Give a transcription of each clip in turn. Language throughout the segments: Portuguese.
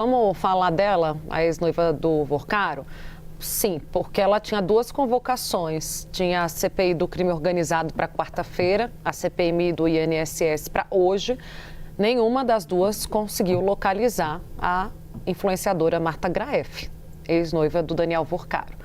Vamos falar dela, a ex-noiva do Vorcaro? Sim, porque ela tinha duas convocações. Tinha a CPI do crime organizado para quarta-feira, a CPMI do INSS para hoje. Nenhuma das duas conseguiu localizar a influenciadora Marta Graeff, ex-noiva do Daniel Vorcaro.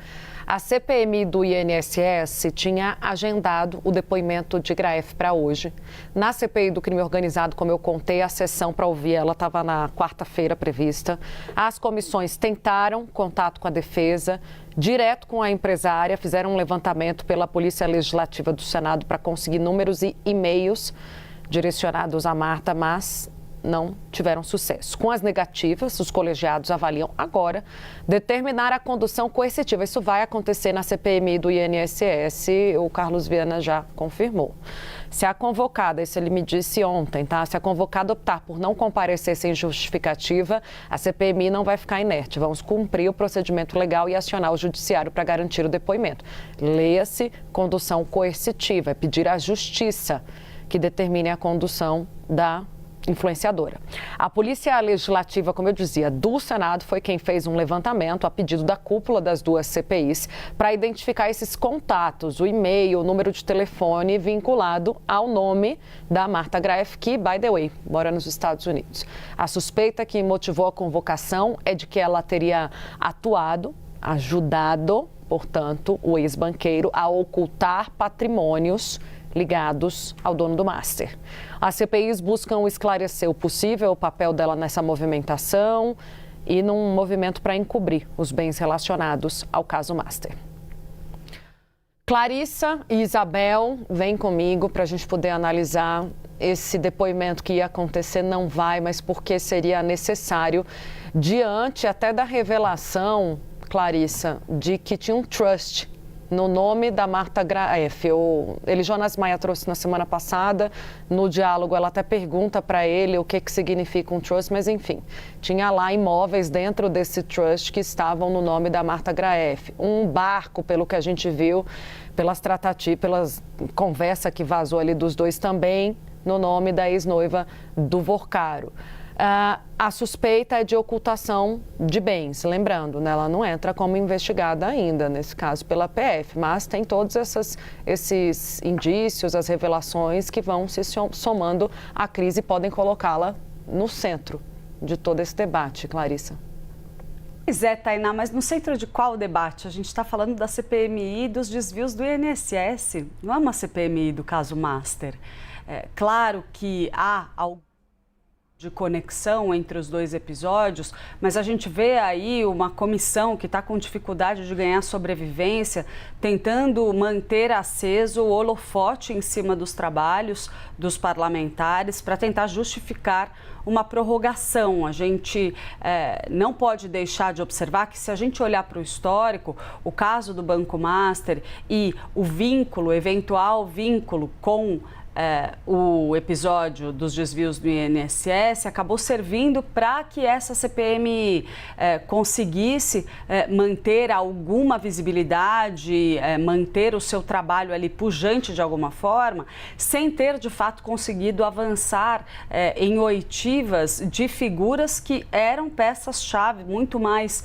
A CPMI do INSS tinha agendado o depoimento de Graeff para hoje. Na CPI do crime organizado, como eu contei, a sessão para ouvir ela estava na quarta-feira prevista. As comissões tentaram contato com a defesa, direto com a empresária, fizeram um levantamento pela Polícia Legislativa do Senado para conseguir números e e-mails direcionados a Marta, mas não tiveram sucesso. Com as negativas, os colegiados avaliam agora determinar a condução coercitiva. Isso vai acontecer na CPMI do INSS, o Carlos Viana já confirmou. Se a convocada, isso ele me disse ontem, tá? Se a convocada optar por não comparecer sem justificativa, a CPMI não vai ficar inerte. Vamos cumprir o procedimento legal e acionar o judiciário para garantir o depoimento. Leia-se condução coercitiva, é pedir à justiça que determine a condução da influenciadora. A Polícia Legislativa, como eu dizia, do Senado foi quem fez um levantamento a pedido da cúpula das duas CPIs para identificar esses contatos, o e-mail, o número de telefone vinculado ao nome da Marta Graeff, que, by the way, mora nos Estados Unidos. A suspeita que motivou a convocação é de que ela teria ajudado, portanto, o ex-banqueiro a ocultar patrimônios ligados ao dono do Master. As CPIs buscam esclarecer o possível papel dela nessa movimentação e num movimento para encobrir os bens relacionados ao caso Master. Clarissa e Isabel, vem comigo para a gente poder analisar esse depoimento que ia acontecer. Não vai, mas porque seria necessário, diante até da revelação, Clarissa, de que tinha um trust no nome da Marta Graeff. Jonas Maia trouxe na semana passada, no diálogo ela até pergunta para ele o que significa um trust, mas enfim, tinha lá imóveis dentro desse trust que estavam no nome da Marta Graeff. Um barco, pelo que a gente viu, pelas conversa que vazou ali dos dois também, no nome da ex-noiva do Vorcaro. A suspeita é de ocultação de bens. Lembrando, né, ela não entra como investigada ainda, nesse caso pela PF, mas tem todos esses indícios, as revelações que vão se somando à crise e podem colocá-la no centro de todo esse debate, Clarissa. Pois é, Tainá, mas no centro de qual debate? A gente está falando da CPMI e dos desvios do INSS, não é uma CPMI do caso Master. Claro que há algo de conexão entre os dois episódios, mas a gente vê aí uma comissão que está com dificuldade de ganhar sobrevivência, tentando manter aceso o holofote em cima dos trabalhos dos parlamentares para tentar justificar uma prorrogação. A gente não pode deixar de observar que, se a gente olhar para o histórico, o caso do Banco Master e o eventual vínculo com o episódio dos desvios do INSS acabou servindo para que essa CPMI conseguisse manter alguma visibilidade, manter o seu trabalho ali pujante de alguma forma, sem ter de fato conseguido avançar em oitivas de figuras que eram peças-chave muito mais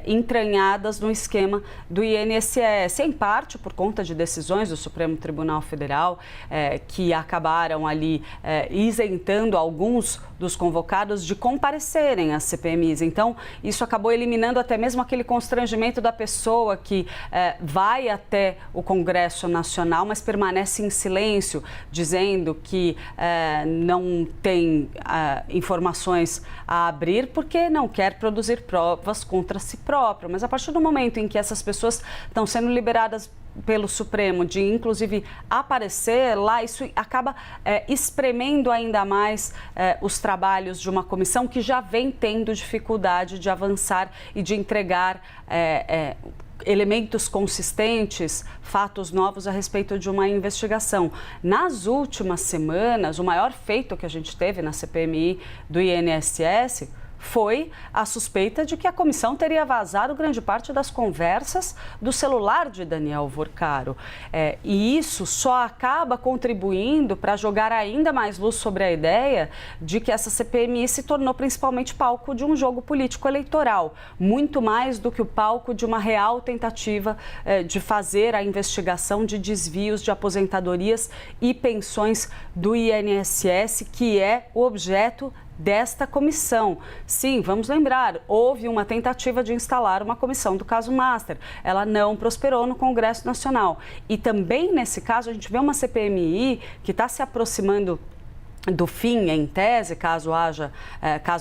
entranhadas no esquema do INSS, em parte por conta de decisões do Supremo Tribunal Federal, que acabaram ali isentando alguns dos convocados de comparecerem às CPMIs. Então, isso acabou eliminando até mesmo aquele constrangimento da pessoa que vai até o Congresso Nacional, mas permanece em silêncio, dizendo que não tem informações a abrir porque não quer produzir provas contra si próprio. Mas a partir do momento em que essas pessoas estão sendo liberadas pelo Supremo de, inclusive, aparecer lá, isso acaba espremendo ainda mais os trabalhos de uma comissão que já vem tendo dificuldade de avançar e de entregar elementos consistentes, fatos novos a respeito de uma investigação. Nas últimas semanas, o maior feito que a gente teve na CPMI do INSS foi a suspeita de que a comissão teria vazado grande parte das conversas do celular de Daniel Vorcaro. E isso só acaba contribuindo para jogar ainda mais luz sobre a ideia de que essa CPMI se tornou principalmente palco de um jogo político-eleitoral, muito mais do que o palco de uma real tentativa de fazer a investigação de desvios de aposentadorias e pensões do INSS, que é o objeto desta comissão. Sim, vamos lembrar, houve uma tentativa de instalar uma comissão do caso Master. Ela não prosperou no Congresso Nacional. E também nesse caso a gente vê uma CPMI que está se aproximando do fim, em tese, caso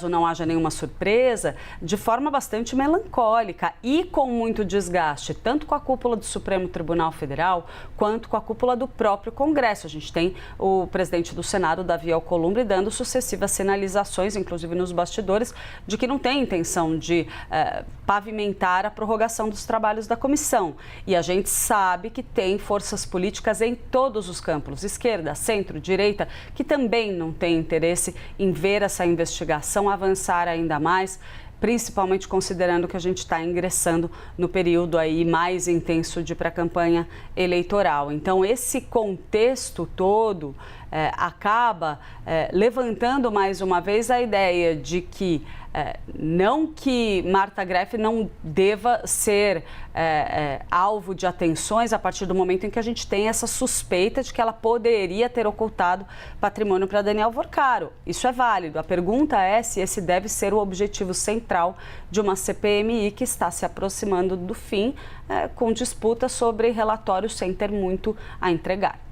não haja nenhuma surpresa, de forma bastante melancólica e com muito desgaste, tanto com a cúpula do Supremo Tribunal Federal, quanto com a cúpula do próprio Congresso. A gente tem o presidente do Senado, Davi Alcolumbre, dando sucessivas sinalizações, inclusive nos bastidores, de que não tem intenção de pavimentar a prorrogação dos trabalhos da comissão. E a gente sabe que tem forças políticas em todos os campos, esquerda, centro, direita, que também não tem interesse em ver essa investigação avançar ainda mais, principalmente considerando que a gente está ingressando no período aí mais intenso de pré-campanha eleitoral. Então, esse contexto todo acaba levantando mais uma vez a ideia de que não que Marta Greff não deva ser alvo de atenções a partir do momento em que a gente tem essa suspeita de que ela poderia ter ocultado patrimônio para Daniel Vorcaro. Isso é válido. A pergunta é se esse deve ser o objetivo central de uma CPMI que está se aproximando do fim, com disputa sobre relatórios sem ter muito a entregar.